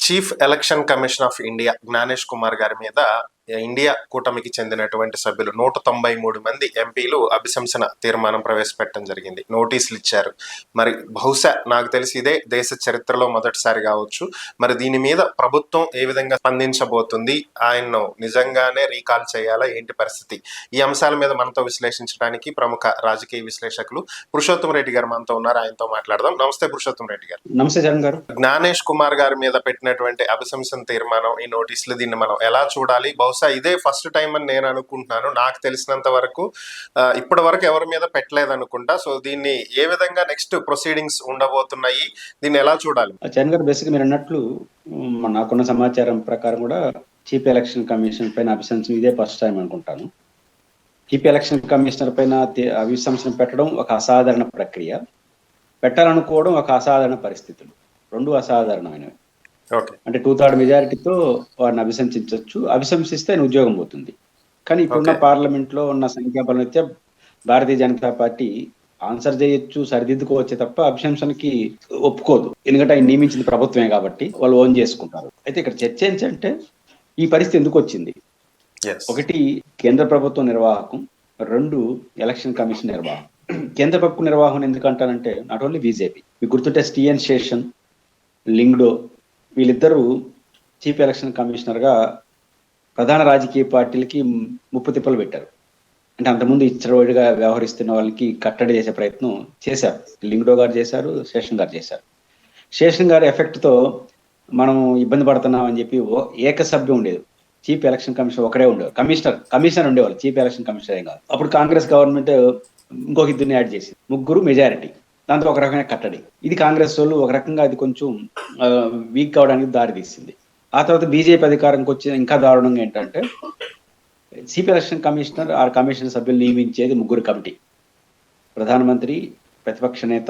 Chief election commission of India Gyanesh Kumar గారి మీద India కూటమికి చెందినటువంటి సభ్యులు 193 మంది ఎంపీలు అభిశంసన తీర్మానం ప్రవేశపెట్టడం జరిగింది. నోటీసులు ఇచ్చారు. మరి బహుశా నాకు తెలిసి ఇదే దేశ చరిత్రలో మొదటిసారి కావచ్చు. మరి దీని మీద ప్రభుత్వం ఏ విధంగా స్పందించబోతుంది, ఆయన్ను నిజంగానే రీకాల్ చేయాలా, ఏంటి పరిస్థితి, ఈ అంశాల మీద మనతో విశ్లేషించడానికి ప్రముఖ రాజకీయ విశ్లేషకులు పురుషోత్తం రెడ్డి గారు మనతో ఉన్నారు. ఆయనతో మాట్లాడదాం. నమస్తే పురుషోత్తం రెడ్డి గారు. నమస్తే జగన్ గారు. జ్ఞానేష్ కుమార్ గారి మీద పెట్టినటువంటి అభిశంసన తీర్మానం, ఈ నోటీసులు, దీన్ని మనం ఎలా చూడాలి? బహుశా ఇదే ఫస్ట్ టైం అని నేను అనుకుంటున్నాను. నాకు తెలిసినంత వరకు ఇప్పటి వరకు ఎవరి మీద పెట్టలేదు అనుకుంటా. సో దీన్ని ఏ విధంగా నెక్స్ట్ ప్రొసీడింగ్స్ ఉండబోతున్నాయి, దీన్ని ఎలా చూడాలి? జగన్ గారు, బేసిక్ మీరు అన్నట్లు నాకున్న సమాచారం ప్రకారం కూడా చీఫ్ ఎలక్షన్ కమిషన్ పైన అభిశంసన ఇదే ఫస్ట్ టైం అనుకుంటాను. చీఫ్ ఎలక్షన్ కమిషనర్ పైన అభిశంసన పెట్టడం ఒక అసాధారణ ప్రక్రియ, పెట్టాలనుకోవడం ఒక అసాధారణ పరిస్థితులు, రెండు అసాధారణమైనవి. అంటే 2/3 మెజారిటీతో వారిని అభిశంసించవచ్చు. అభిశంసిస్తే ఆయన ఉద్యోగం పోతుంది. కానీ ఇప్పుడున్న పార్లమెంట్ లో ఉన్న సంఖ్యాబలం అయితే భారతీయ జనతా పార్టీ ఆన్సర్ చేయొచ్చు, సరిదిద్దుకోవచ్చే తప్ప అభిశంసనకి ఒప్పుకోదు. ఎందుకంటే ఆయన నియమించింది ప్రభుత్వమే కాబట్టి వాళ్ళు ఓన్ చేసుకుంటారు. అయితే ఇక్కడ చర్చ ఏంటంటే ఈ పరిస్థితి ఎందుకు వచ్చింది? ఒకటి, కేంద్ర ప్రభుత్వం నిర్వాహకం, రెండు, ఎలక్షన్ కమిషన్ నిర్వాహకం. కేంద్ర ప్రభుత్వ నిర్వాహకం ఎందుకంటానంటే నాట్ ఓన్లీ బీజేపీ, మీకు గుర్తుంటే టిఎన్ శేషన్, లింగ్డో, వీళ్ళిద్దరూ చీఫ్ ఎలక్షన్ కమిషనర్ గా ప్రధాన రాజకీయ పార్టీలకి ముప్పు తిప్పలు పెట్టారు. అంటే అంతకుముందు ఇచ్చరవాడిగా వ్యవహరిస్తున్న వాళ్ళకి కట్టడి చేసే ప్రయత్నం చేశారు. లింగ్డో గారు చేశారు, శేషన్ గారు చేశారు. శేషన్ గారి ఎఫెక్ట్ తో మనం ఇబ్బంది పడుతున్నాం అని చెప్పి ఏకసభ్యం ఉండేది. చీఫ్ ఎలక్షన్ కమిషనర్ ఒకరే ఉండేవారు, కమిషనర్ ఉండేవాళ్ళు, చీఫ్ ఎలక్షన్ కమిషనర్ ఏం కాదు. అప్పుడు కాంగ్రెస్ గవర్నమెంట్ ఇంకొక ఇద్దరిని యాడ్ చేసి ముగ్గురు మెజారిటీ, దాంతో ఒక రకమైన కట్టడి. ఇది కాంగ్రెస్ వాళ్ళు ఒక రకంగా అది కొంచెం వీక్ అవడానికి దారి తీసింది. ఆ తర్వాత బీజేపీ అధికారంకి వచ్చిన ఇంకా దారుణంగా ఏంటంటే చీఫ్ ఎలక్షన్ కమిషనర్ ఆ కమిషన్ సభ్యులు నియమించేది ముగ్గురు కమిటీ, ప్రధానమంత్రి, ప్రతిపక్ష నేత,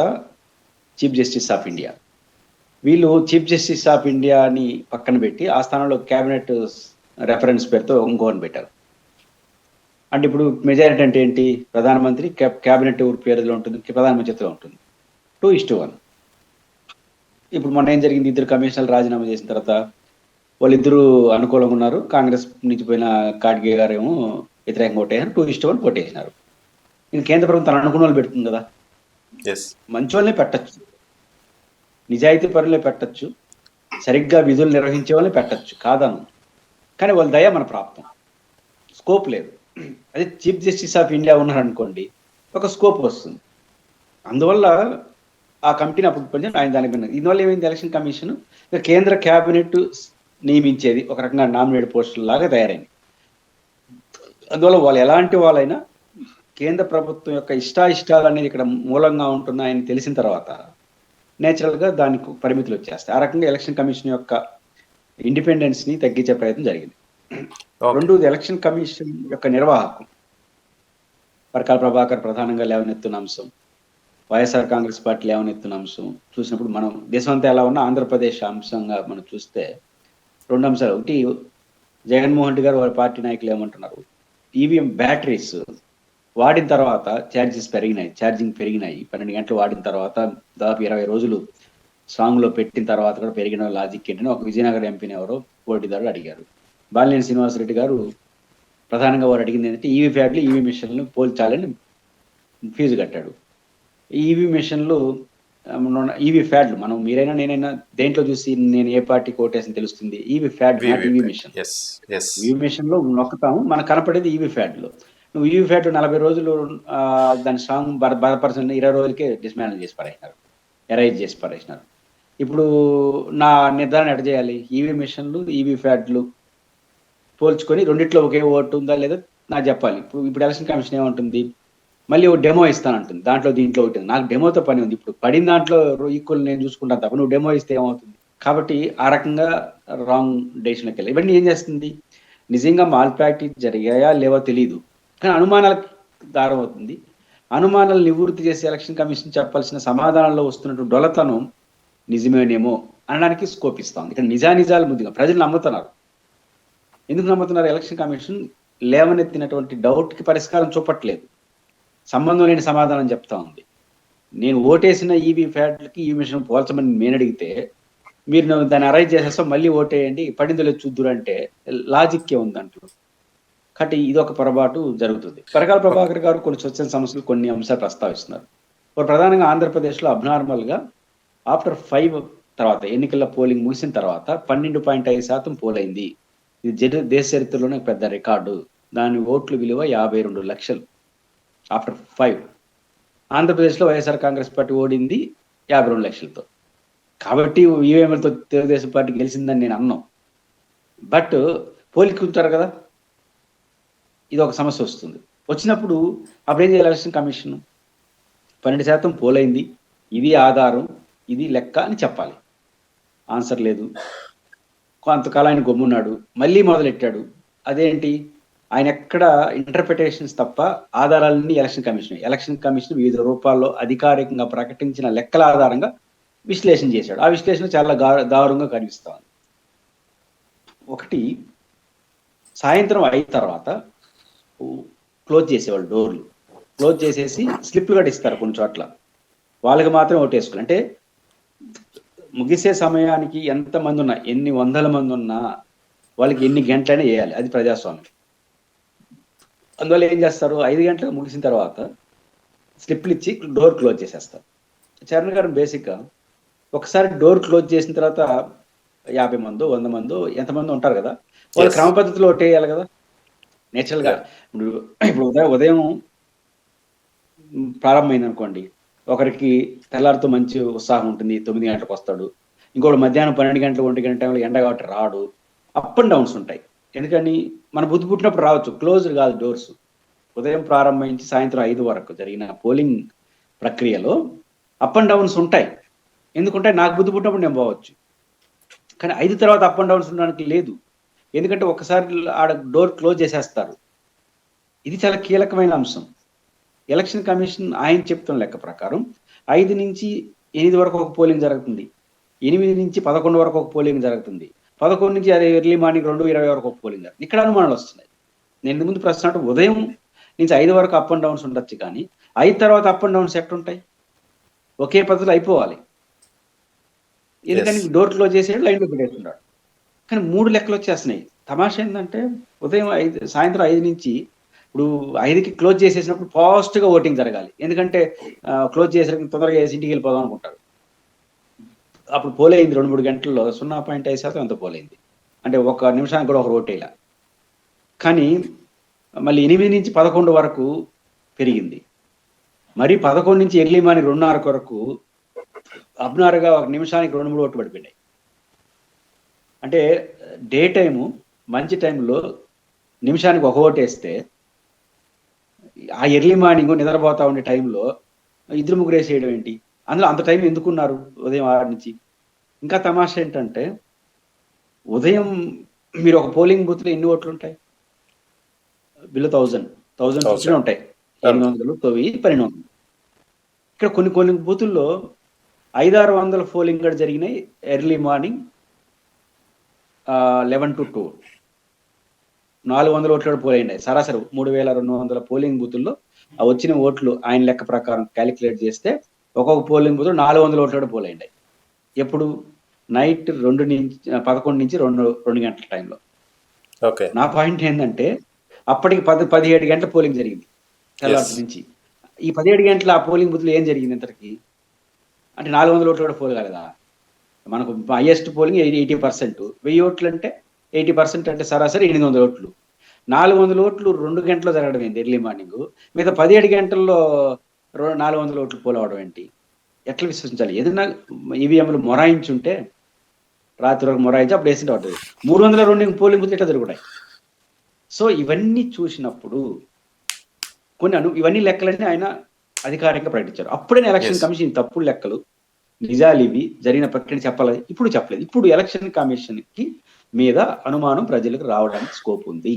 చీఫ్ జస్టిస్ ఆఫ్ ఇండియా. వీళ్ళు చీఫ్ జస్టిస్ ఆఫ్ ఇండియాని పక్కన పెట్టి ఆ స్థానంలో క్యాబినెట్ రెఫరెన్స్ పేరుతో ఇంకోని పెట్టారు. అంటే ఇప్పుడు మెజారిటీ అంటే ఏంటి? ప్రధానమంత్రి క్యాబినెట్ పేరులో ఉంటుంది, ప్రధానమంత్రితో ఉంటుంది. 2:1. ఇప్పుడు మొన్న ఏం జరిగింది? ఇద్దరు కమిషనర్లు రాజీనామా చేసిన తర్వాత వాళ్ళిద్దరూ అనుకూలంగా ఉన్నారు. కాంగ్రెస్ నుంచి పోయిన ఖాడ్గే గారేమో వ్యతిరేకంగా ఓటేసారు. 2:1 ఓటేసినారు. ఇంకా కేంద్ర ప్రభుత్వం తన అనుకున్న వాళ్ళు పెడుతుంది కదా. మంచి వాళ్ళనే పెట్టచ్చు, నిజాయితీ పనులే పెట్టచ్చు, సరిగ్గా విధులు నిర్వహించే వాళ్ళని పెట్టచ్చు, కాదను. కానీ వాళ్ళ దయ మన ప్రాప్తం, స్కోప్ లేదు. అదే చీఫ్ జస్టిస్ ఆఫ్ ఇండియా ఉన్నారనుకోండి, ఒక స్కోప్ వస్తుంది. అందువల్ల ఆ కమిటీని అప్పుడు ఆయన దానికి విన్నారు. దీనివల్ల ఏమైంది? ఎలక్షన్ కమిషన్ కేంద్ర క్యాబినెట్ నియమించేది ఒక రకంగా నామినేట్ పోస్టుల లాగా తయారైంది. అందువల్ల వాళ్ళు ఎలాంటి వాళ్ళైనా కేంద్ర ప్రభుత్వం యొక్క ఇష్టాయిష్టాలు అనేది ఇక్కడ మూలంగా ఉంటున్నాయని తెలిసిన తర్వాత నేచురల్గా దానికి పరిమితులు వచ్చేస్తాయి. ఆ రకంగా ఎలక్షన్ కమిషన్ యొక్క ఇండిపెండెన్స్ ని తగ్గించే ప్రయత్నం జరిగింది. రెండోది, ఎలక్షన్ కమిషన్ యొక్క నిర్వాహకం పరకాల ప్రభాకర్ ప్రధానంగా లేవనెత్తున్న అంశం, వైఎస్ఆర్ కాంగ్రెస్ పార్టీ లేవనెత్తున్న అంశం చూసినప్పుడు మనం దేశం అంతా ఎలా ఉన్నా ఆంధ్రప్రదేశ్ అంశంగా మనం చూస్తే రెండు అంశాలు. ఒకటి, జగన్మోహన్ రెడ్డి గారు వారి పార్టీ నాయకులు ఏమంటున్నారు, ఈవీఎం బ్యాటరీస్ వాడిన తర్వాత ఛార్జింగ్ పెరిగినాయి. 12 గంటలు వాడిన తర్వాత దాదాపు 20 రోజులు స్ట్రాంగ్ లో పెట్టిన తర్వాత కూడా పెరిగిన లాజిక్ ఏంటని ఒక విజయనగరం ఎంపీని ఎవరో పోటీదారులు అడిగారు. బాలినేని శ్రీనివాసరెడ్డి గారు ప్రధానంగా వారు అడిగింది ఏంటంటే ఈవీ ఫ్యాట్లు, ఈవీ మిషన్లు పోల్చాలని ఫీజు కట్టాడు. ఈవీ మిషన్లు, ఈవీ ఫ్యాట్లు మనం మీరైనా నేనైనా దేంట్లో చూసి నేను ఏ పార్టీ కోటేసి తెలుస్తుంది? ఈవీ ఫ్యాట్, ఈవీ మిషన్. ఈవీ మిషన్ లో నొక్కుతాము, మనకు కనపడేది ఈవీ ఫ్యాట్లు. నువ్వు ఈవీ ఫ్యాట్ 40 రోజులు దాని స్ట్రాంగ్ బలపరచని 20 రోజులకే డిస్మాండిల్ చేసి పడేసినారు, ఎరైజ్ చేసి పడేసినారు. ఇప్పుడు నా నిర్ధారణ ఎట్ట చేయాలి? ఈవీ మిషన్లు, ఈవీ ఫ్యాట్లు పోల్చుకొని రెండిట్లో ఒకే ఓటు ఉందా లేదా నాకు చెప్పాలి. ఇప్పుడు ఎలక్షన్ కమిషన్ ఏమంటుంది? మళ్ళీ ఒక డెమో ఇస్తానంటుంది, దాంట్లో దీంట్లో ఒకటి. నాకు డెమోతో పని ఉంది, ఇప్పుడు పడిన దాంట్లో ఈక్వల్ నేను చూసుకుంటాను తప్ప నువ్వు డెమో ఇస్తే ఏమవుతుంది? కాబట్టి ఆ రకంగా రాంగ్ డెసిషన్కి వెళ్ళి ఇవన్నీ ఏం చేస్తుంది? నిజంగా మాల్ ప్రాక్టీస్ జరిగాయా లేవో తెలియదు, కానీ అనుమానాలకు దారం అవుతుంది. అనుమానాలు నివృత్తి చేసి ఎలక్షన్ కమిషన్ చెప్పాల్సిన సమాధానంలో వస్తున్నటువంటి డొలతనం నిజమేనేమో అనడానికి స్కోప్ ఇస్తాం. ఇక్కడ నిజానిజాలు ముద్దుగా ప్రజలు నమ్ముతున్నారు. ఎందుకు నమ్ముతున్నారు? ఎలక్షన్ కమిషన్ లేవనెత్తినటువంటి డౌట్ కి పరిష్కారం చూపట్లేదు, సంబంధం లేని సమాధానం చెప్తా ఉంది. నేను ఓటేసిన ఈవీ ఫ్యాట్లకి ఈవీ మిషన్ పోల్చమని నేను అడిగితే మీరు దాన్ని అరైజ్ చేసేస్తాం మళ్ళీ ఓటేయండి పడిందో లేదు చూద్దురు అంటే లాజిక్కే ఉంది దాంట్లో. కాబట్టి ఇది ఒక పొరపాటు జరుగుతుంది. పరకాల ప్రభాకర్ గారు కొన్ని స్వచ్ఛంద సమస్యలు కొన్ని అంశాలు ప్రస్తావిస్తున్నారు. ప్రధానంగా ఆంధ్రప్రదేశ్లో అబ్నార్మల్గా ఆఫ్టర్ 5 తర్వాత ఎన్నికల పోలింగ్ ముగిసిన తర్వాత 12.5% పోలైంది. ఇది దేశ చరిత్రలోనే పెద్ద రికార్డు. దాని ఓట్ల విలువ 52 లక్షలు ఆఫ్టర్ 5. ఆంధ్రప్రదేశ్లో వైఎస్ఆర్ కాంగ్రెస్ పార్టీ ఓడింది 52 లక్షలతో. కాబట్టి ఈవీఎంలతో తెలుగుదేశం పార్టీ గెలిచిందని నేను అన్నాను. బట్ పోలికుంటారు కదా, ఇది ఒక సమస్య వస్తుంది. వచ్చినప్పుడు అప్పుడు ఏం చేయాలి ఎలక్షన్ కమిషన్? 12% పోలైంది, ఇది ఆధారం, ఇది లెక్క అని చెప్పాలి. ఆన్సర్ లేదు. కొంతకాలం ఆయన గమ్మున్నాడు, మళ్ళీ మొదలెట్టాడు. అదేంటి, ఆయన ఎక్కడ ఇంటర్ప్రిటేషన్స్ తప్ప ఆధారాలన్నీ ఎలక్షన్ కమిషన్ వివిధ రూపాల్లో అధికారికంగా ప్రకటించిన లెక్కల ఆధారంగా విశ్లేషణ చేశాడు. ఆ విశ్లేషణ చాలా దారుణంగా కనిపిస్తా ఉంది. ఒకటి, సాయంత్రం 5 తర్వాత క్లోజ్ చేసేవాళ్ళు డోర్లు. క్లోజ్ చేసేసి స్లిప్లు కూడా ఇస్తారు కొన్ని చోట్ల, వాళ్ళకి మాత్రం ఓటేసుకోవాలి. అంటే ముగిసే సమయానికి ఎంతమంది ఉన్నా, ఎన్ని వందల మంది ఉన్నా వాళ్ళకి ఎన్ని గంటలైనా వేయాలి. అది ప్రజాస్వామ్యం. అందువల్ల ఏం చేస్తారు, 5 గంటలకు ముగిసిన తర్వాత స్లిప్లు ఇచ్చి డోర్ క్లోజ్ చేసేస్తారు. చరణ్ గారు బేసిక్గా ఒకసారి డోర్ క్లోజ్ చేసిన తర్వాత 50 మందో 100 మందో ఎంతమంది ఉంటారు కదా, వాళ్ళు క్రమ పద్ధతిలో ఓటేయాలి కదా నేచురల్గా. ఇప్పుడు ఉదయం ప్రారంభమైంది అనుకోండి, ఒకరికి తెల్లారితో మంచి ఉత్సాహం ఉంటుంది, 9 గంటలకు వస్తాడు. ఇంకోటి మధ్యాహ్నం 12 గంటలు 1 గంట టైంలో ఎండ కాబట్టి రాడు. అప్ అండ్ డౌన్స్ ఉంటాయి. ఎందుకని, మన బుద్ధి పుట్టినప్పుడు రావచ్చు, క్లోజ్డ్ కాదు డోర్స్. ఉదయం ప్రారంభించి సాయంత్రం 5 వరకు జరిగిన పోలింగ్ ప్రక్రియలో అప్ అండ్ డౌన్స్ ఉంటాయి. ఎందుకంటే నాకు బుద్ధి పుట్టినప్పుడు నేను పోవచ్చు, కానీ 5 తర్వాత అప్ అండ్ డౌన్స్ ఉండడానికి లేదు. ఎందుకంటే ఒకసారి ఆడ డోర్ క్లోజ్ చేసేస్తారు. ఇది చాలా కీలకమైన అంశం. ఎలక్షన్ కమిషన్ ఆయన చెప్తున్న లెక్క ప్రకారం 5 నుంచి 8 వరకు ఒక పోలింగ్ జరుగుతుంది, 8 నుంచి 11 వరకు ఒక పోలింగ్ జరుగుతుంది, 11 నుంచి ఎర్లీ మార్నింగ్ 2:20 వరకు ఒక పోలింగ్ జరుగుతుంది. ఇక్కడ అనుమానాలు వస్తున్నాయి. నేను ముందు ప్రశ్న అంటే, ఉదయం నుంచి 5 వరకు అప్ అండ్ డౌన్స్ ఉండొచ్చు, కానీ 5 తర్వాత అప్ అండ్ డౌన్స్ ఎక్కడ ఉంటాయి? ఒకే పద్ధతిలో అయిపోవాలి. ఎందుకని డోర్ క్లోజ్ చేసేది, లైన్లో పెట్టేస్తున్నాడు. కానీ 3 లెక్కలు వచ్చేస్తున్నాయి. తమాషా ఏంటంటే, సాయంత్రం 5 నుంచి ఇప్పుడు 5కి క్లోజ్ చేసేసినప్పుడు ఫాస్ట్గా ఓటింగ్ జరగాలి. ఎందుకంటే క్లోజ్ చేసేసరికి తొందరగా వేసి ఇంటికి వెళ్ళిపోదాం అనుకుంటారు. అప్పుడు పోలైంది 2-3 గంటల్లో 0.5% అంత పోలైంది. అంటే 1 నిమిషానికి కూడా ఒక ఓటేలా. కానీ మళ్ళీ 8 నుంచి 11 వరకు పెరిగింది. మరి 11 నుంచి ఎర్లీ మార్నింగ్ 2:30 వరకు అబ్నారుగా 1 నిమిషానికి 2-3 ఓట్లు పడిపోయినాయి. అంటే డే టైము మంచి టైంలో నిమిషానికి 1 ఓటు వేస్తే, ఆ ఎర్లీ మార్నింగ్ నిద్రపోతా ఉండే టైంలో 2-3 వేసేయడం ఏంటి? అందులో అంత టైం ఎందుకున్నారు ఉదయం 6 నుంచి? ఇంకా తమాషా ఏంటంటే, ఉదయం మీరు ఒక పోలింగ్ బూత్లో ఎన్ని ఓట్లు ఉంటాయి? బిలో 1000 ఉంటాయి. 800, 1000, 1200. ఇక్కడ కొన్ని బూతుల్లో 500-600 పోలింగ్ కూడా జరిగినాయి ఎర్లీ మార్నింగ్ 11 to 2. 400 ఓట్లు కూడా పోలైనాయి. సరాసరి 3200 పోలింగ్ బూతుల్లో ఆ వచ్చిన ఓట్లు ఆయన లెక్క ప్రకారం క్యాలిక్యులేట్ చేస్తే ఒక్కొక్క పోలింగ్ బూత్ 400 ఓట్లు కూడా పోలైనాయి. ఎప్పుడు? నైట్ 11 నుంచి 2 గంటల టైంలో. నా పాయింట్ ఏంటంటే, అప్పటికి 17 గంటల పోలింగ్ జరిగింది తెల్లారి నుంచి. ఈ 17 గంటల ఆ పోలింగ్ బూత్లో ఏం జరిగింది ఇంతకి? అంటే 400 ఓట్లు కూడా పోలగలదా? మనకు హైయెస్ట్ పోలింగ్ 80%. 1000 ఓట్లు అంటే 80% అంటే సరాసరి 800 ఓట్లు. 400 ఓట్లు 2 గంటల్లో జరగడం ఏంటి ఎర్లీ మార్నింగ్? మిగతా 17 గంటల్లో 400 ఓట్లు పోలవడం ఏంటి? ఎట్లా విశ్వసించాలి? ఏదైనా ఈవీఎంలు మొరాయించుంటే, రాత్రి వరకు మొరాయించి అప్పుడు వేసింటే పడుతుంది. 302 పోలింగ్ బూత్లు ఎట్లా జరుగుతాయి? సో ఇవన్నీ చూసినప్పుడు ఇవన్నీ లెక్కలన్నీ ఆయన అధికారికంగా ప్రకటించారు. అప్పుడే ఎలక్షన్ కమిషన్ తప్పుడు లెక్కలు, నిజాలు ఇవి జరిగిన ప్రక్రియ చెప్పలేదు, ఇప్పుడు చెప్పలేదు. ఇప్పుడు ఎలక్షన్ కమిషన్ కి మీద అనుమానం ప్రజలకు రావడానికి స్కోప్ ఉంది.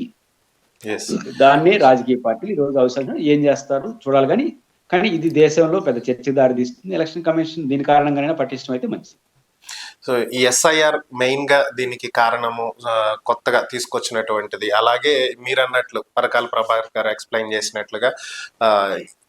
దాన్నే రాజకీయ పార్టీలు ఈరోజు అవసరం ఏం చేస్తారు చూడాలి. కానీ ఇది దేశంలో పెద్ద చర్చ దారి తీస్తుంది. ఎలక్షన్ కమిషన్ దీని కారణంగానే పటిష్టం అయితే మంచిది. సో ఈ ఎస్ఐఆర్ మెయిన్ గా దీనికి కారణము కొత్తగా తీసుకొచ్చినటువంటిది. అలాగే మీరు అన్నట్లు పరకాల ప్రభాకర్ గారు ఎక్స్ప్లెయిన్ చేసినట్లుగా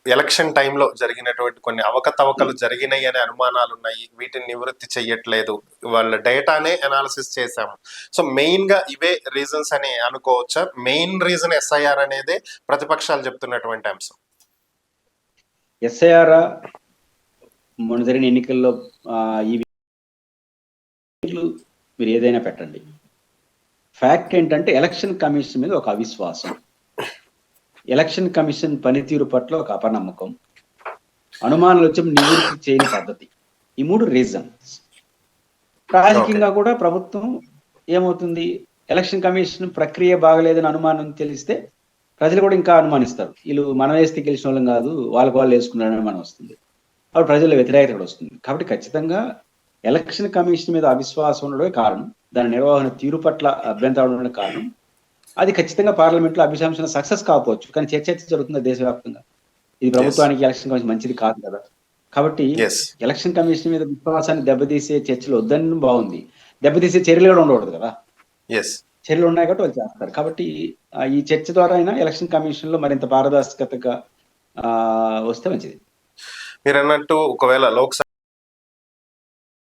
ఎలక్షన్ టైంలో జరిగినటువంటి కొన్ని అవకతవకలు జరిగినాయి అనే అనుమానాలు ఉన్నాయి, వీటిని నివృత్తి చెయ్యట్లేదు, వాళ్ళ డేటానే అనాలిసిస్ చేశాము. సో మెయిన్ గా ఇవే రీజన్స్ అని అనుకోవచ్చా? మెయిన్ రీజన్ ఎస్ఐఆర్ అనేదే ప్రతిపక్షాలు చెప్తున్నటువంటి అంశం. ఎస్ఐఆర్ మొన్న జరిగిన ఎన్నికల్లో ఈ మీరు ఏదైనా పెట్టండి, ఫ్యాక్ట్ ఏంటంటే ఎలక్షన్ కమిషన్ మీద ఒక అవిశ్వాసం, ఎలక్షన్ కమిషన్ పనితీరు పట్ల ఒక అపనమ్మకం, అనుమానాలు వచ్చి నివృత్తి చేయని పద్ధతి, ఈ మూడు రీజన్స్. రాజకీయంగా కూడా ప్రభుత్వం ఏమవుతుంది, ఎలక్షన్ కమిషన్ ప్రక్రియ బాగలేదని అనుమానం తెలిస్తే ప్రజలు కూడా ఇంకా అనుమానిస్తారు, వీళ్ళు మనం వేస్తే గెలిచిన వాళ్ళం కాదు, వాళ్ళు వేసుకున్నారని అనుమానం వస్తుంది, అప్పుడు ప్రజల వ్యతిరేకత కూడా వస్తుంది. కాబట్టి ఖచ్చితంగా ఎలక్షన్ కమిషన్ మీద అవిశ్వాసం ఉండడమే కారణం, దాని నిర్వహణ తీరు పట్ల అభ్యంతరం ఉండడం కారణం. అది ఖచ్చితంగా పార్లమెంట్ లో అభిశంసన సక్సెస్ కాకపోవచ్చు, కానీ చర్చ జరుగుతుంది దేశవ్యాప్తంగా. ఇది ప్రభుత్వానికి ఎలక్షన్ కమిషన్ మంచిది కాదు కదా. కాబట్టి ఎలక్షన్ కమిషన్ మీద విశ్వాసాన్ని దెబ్బతీసే చర్చలు వద్దని బాగుంది, దెబ్బతీసే చర్యలు కూడా ఉండకూడదు కదా. చర్యలు ఉన్నాయి కాబట్టి వాళ్ళు చేస్తారు. కాబట్టి ఈ చర్చ ద్వారా అయినా ఎలక్షన్ కమిషన్ లో మరింత పారదర్శకతగా వస్తే మంచిది. మీరు అన్నట్టు ఒకవేళ లోక్సభ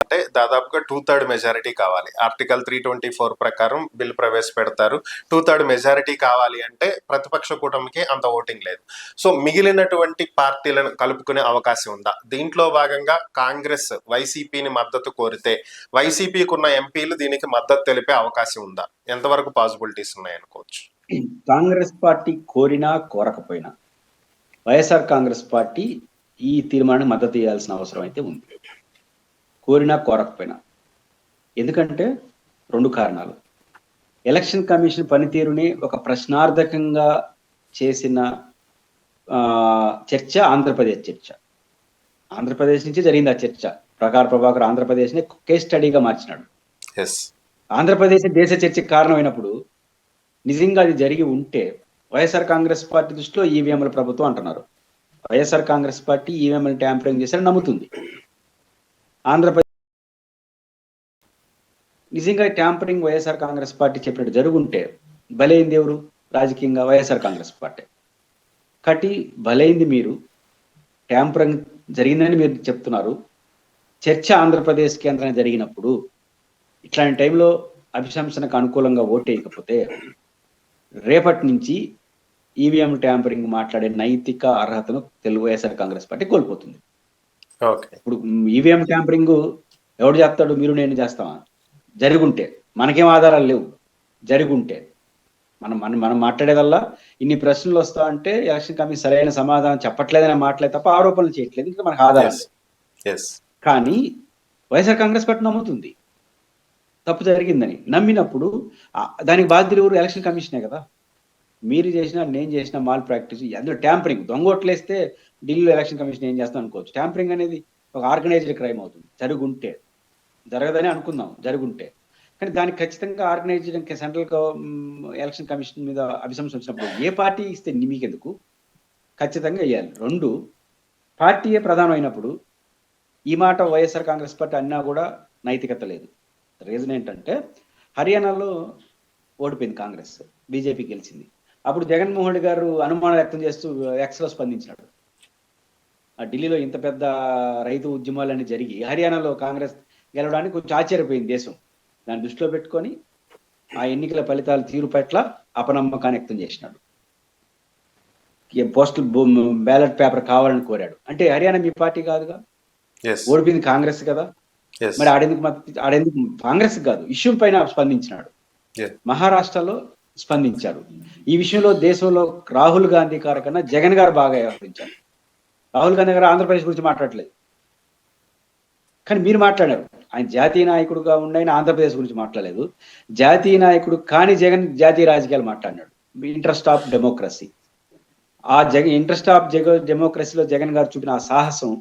అంటే దాదాపుగా 2/3 మెజారిటీ కావాలి. ఆర్టికల్ 324 ప్రకారం బిల్ ప్రవేశపెడతారు. 2/3 మెజారిటీ కావాలి అంటే ప్రతిపక్ష కూటమికి అంత ఓటింగ్ లేదు. సో మిగిలినటువంటి పార్టీలను కలుపుకునే అవకాశం ఉందా? దీంట్లో భాగంగా కాంగ్రెస్ వైసీపీని మద్దతు కోరితే వైసీపీకి ఉన్న ఎంపీలు దీనికి మద్దతు తెలిపే అవకాశం ఉందా? ఎంతవరకు పాసిబిలిటీస్ ఉన్నాయనుకోవచ్చు? కాంగ్రెస్ పార్టీ కోరినా కోరకపోయినా వైఎస్ఆర్ కాంగ్రెస్ పార్టీ ఈ తీర్మానానికి మద్దతు ఇవ్వాల్సిన అవసరం అయితే ఉంది, కోరినా కోరకపోయినా. ఎందుకంటే 2 కారణాలు. ఎలక్షన్ కమిషన్ పనితీరుని ఒక ప్రశ్నార్థకంగా చేసిన చర్చ ఆంధ్రప్రదేశ్ చర్చ. ఆంధ్రప్రదేశ్ నుంచి జరిగింది ఆ చర్చ. ప్రకార్ ప్రభాకర్ ఆంధ్రప్రదేశ్ని కేస్ స్టడీగా మార్చినాడు. ఆంధ్రప్రదేశ్ దేశ చర్చకు కారణమైనప్పుడు నిజంగా అది జరిగి ఉంటే వైఎస్ఆర్ కాంగ్రెస్ పార్టీ దృష్టిలో ఈవీఎంల ప్రభుత్వం అంటున్నారు, వైఎస్ఆర్ కాంగ్రెస్ పార్టీ ఈవీఎంలు ట్యాంపరింగ్ చేశారని నమ్ముతుంది. ఆంధ్రప్రదేశ్ నిజంగా ట్యాంపరింగ్ వైఎస్ఆర్ కాంగ్రెస్ పార్టీ చెప్పినట్టు జరుగుంటే బలైంది ఎవరు? రాజకీయంగా వైఎస్ఆర్ కాంగ్రెస్ పార్టీ. కాబట్టి బలైంది మీరు, ట్యాంపరింగ్ జరిగిందని మీరు చెప్తున్నారు. చర్చ ఆంధ్రప్రదేశ్ కేంద్రంగా జరిగినప్పుడు ఇట్లాంటి టైంలో అభిశంసనకు అనుకూలంగా ఓటేయకపోతే రేపటి నుంచి ఈవీఎం ట్యాంపరింగ్ మాట్లాడే నైతిక అర్హతను తెలుగు వైఎస్ఆర్ కాంగ్రెస్ పార్టీ కోల్పోతుంది. ఇప్పుడు ఈవీఎం ట్యాంపరింగ్ ఎవడు చేస్తాడు? మీరు నేను చేస్తామా? జరుగుంటే, మనకేం ఆధారాలు లేవు, జరుగుంటే మనం మాట్లాడేదల్లా ఇన్ని ప్రశ్నలు వస్తా అంటే ఎలక్షన్ కమిషన్ సరైన సమాధానం చెప్పట్లేదని మాట్లాడే తప్ప ఆరోపణలు చేయట్లేదు, ఇంకా మనకు ఆధారాలు. కానీ వైఎస్ఆర్ కాంగ్రెస్ పార్టీ నమ్ముతుంది తప్పు జరిగిందని. నమ్మినప్పుడు దానికి బాధ్యులు ఎవరు? ఎలక్షన్ కమిషనే కదా. మీరు చేసినా నేను చేసిన మాల్ ప్రాక్టీస్, అందులో ట్యాంపరింగ్, దొంగోట్లేస్తే ఢిల్లీలో ఎలక్షన్ కమిషన్ ఏం చేస్తాం అనుకోవచ్చు. ట్యాంపరింగ్ అనేది ఒక ఆర్గనైజ్డ్ క్రైమ్ అవుతుంది జరుగుంటే. జరగదని అనుకుందాం జరుగుంటే, కానీ దానికి ఖచ్చితంగా ఆర్గనైజ్డ్ సెంట్రల్ ఎలక్షన్ కమిషన్ మీద అభిశంసన వచ్చినప్పుడు ఏ పార్టీ ఇస్తే మీకెందుకు? ఖచ్చితంగా వేయాలి. 2, పార్టీయే ప్రధానమైనప్పుడు ఈ మాట వైఎస్ఆర్ కాంగ్రెస్ పార్టీ అన్నా కూడా నైతికత లేదు. రీజన్ ఏంటంటే హర్యానాలో ఓడిపోయింది కాంగ్రెస్, బీజేపీ గెలిచింది. అప్పుడు జగన్మోహన్ రెడ్డి గారు అనుమానం వ్యక్తం చేస్తూ ఎక్స్లో స్పందించినాడు. ఆ ఢిల్లీలో ఇంత పెద్ద రైతు ఉద్యమాలన్నీ జరిగి హర్యానాలో కాంగ్రెస్ గెలవడానికి కొంచెం ఆశ్చర్యపోయింది దేశం. దాన్ని దృష్టిలో పెట్టుకొని ఆ ఎన్నికల ఫలితాల తీరు పట్ల అపనమ్మకాన్ని వ్యక్తం చేసినాడు. పోస్టల్ బ్యాలెట్ పేపర్ కావాలని కోరాడు. అంటే హర్యానా మీ పార్టీ కాదుగా, ఓడిపోయింది కాంగ్రెస్ కదా. మరి ఆడెందుకు కాంగ్రెస్ కాదు, ఇష్యూ పైన స్పందించినాడు. మహారాష్ట్రలో స్పందించారు. ఈ విషయంలో దేశంలో రాహుల్ గాంధీ గారి కన్నా జగన్ గారు బాగా వ్యవహరించారు. రాహుల్ గాంధీ గారు ఆంధ్రప్రదేశ్ గురించి మాట్లాడలేదు, కానీ మీరు మాట్లాడారు. ఆయన జాతీయ నాయకుడుగా ఉండి ఆయన ఆంధ్రప్రదేశ్ గురించి మాట్లాడలేదు. జాతీయ నాయకుడు కానీ జగన్ జాతీయ రాజకీయాలు మాట్లాడినాడు. ఇంట్రెస్ట్ ఆఫ్ డెమోక్రసీ, ఆ ఇంట్రెస్ట్ ఆఫ్ డెమోక్రసీలో జగన్ గారు చూపిన ఆ సాహసం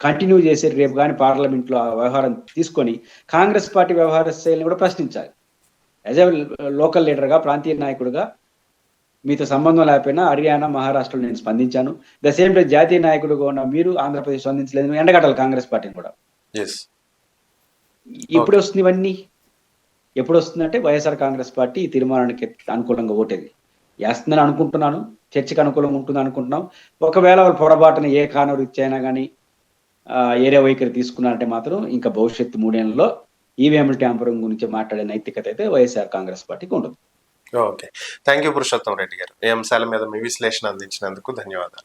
కంటిన్యూ చేసి రేపు కానీ పార్లమెంట్లో ఆ వ్యవహారం తీసుకొని కాంగ్రెస్ పార్టీ వ్యవహార శైలిని కూడా ప్రశ్నించాలి. యాజ్ ఎ లోకల్ లీడర్గా, ప్రాంతీయ నాయకుడుగా మీతో సంబంధం లేకపోయినా హర్యానా, మహారాష్ట్రలో నేను స్పందించాను. ద సేమ్ టైం జాతీయ నాయకుడుగా ఉన్న మీరు ఆంధ్రప్రదేశ్ స్పందించలేదు, ఎండగట్టాలి కాంగ్రెస్ పార్టీని కూడా. ఇప్పుడు వస్తుంది ఇవన్నీ. ఎప్పుడు వస్తుందంటే వైఎస్ఆర్ కాంగ్రెస్ పార్టీ ఈ తీర్మానానికి అనుకూలంగా ఓటేది. వేస్తుందని అనుకుంటున్నాను. చర్చకు అనుకూలంగా ఉంటుంది అనుకుంటున్నాం. ఒకవేళ వాళ్ళు పొరపాటున ఏ కారణం రీత్యా అయినా కానీ ఏరే వైఖరి తీసుకున్నారంటే మాత్రం ఇంకా భవిష్యత్తు 3 ఏళ్లలో ఈవీఎంల ట్యాంపరింగ్ గురించి మాట్లాడే నైతికత అయితే వైఎస్ఆర్ కాంగ్రెస్ పార్టీకి ఉండదు. Okay. Thank you Purushottam Reddy గారు. ఈ అంశాల మీద మీ విశ్లేషణ అందించినందుకు ధన్యవాదాలు.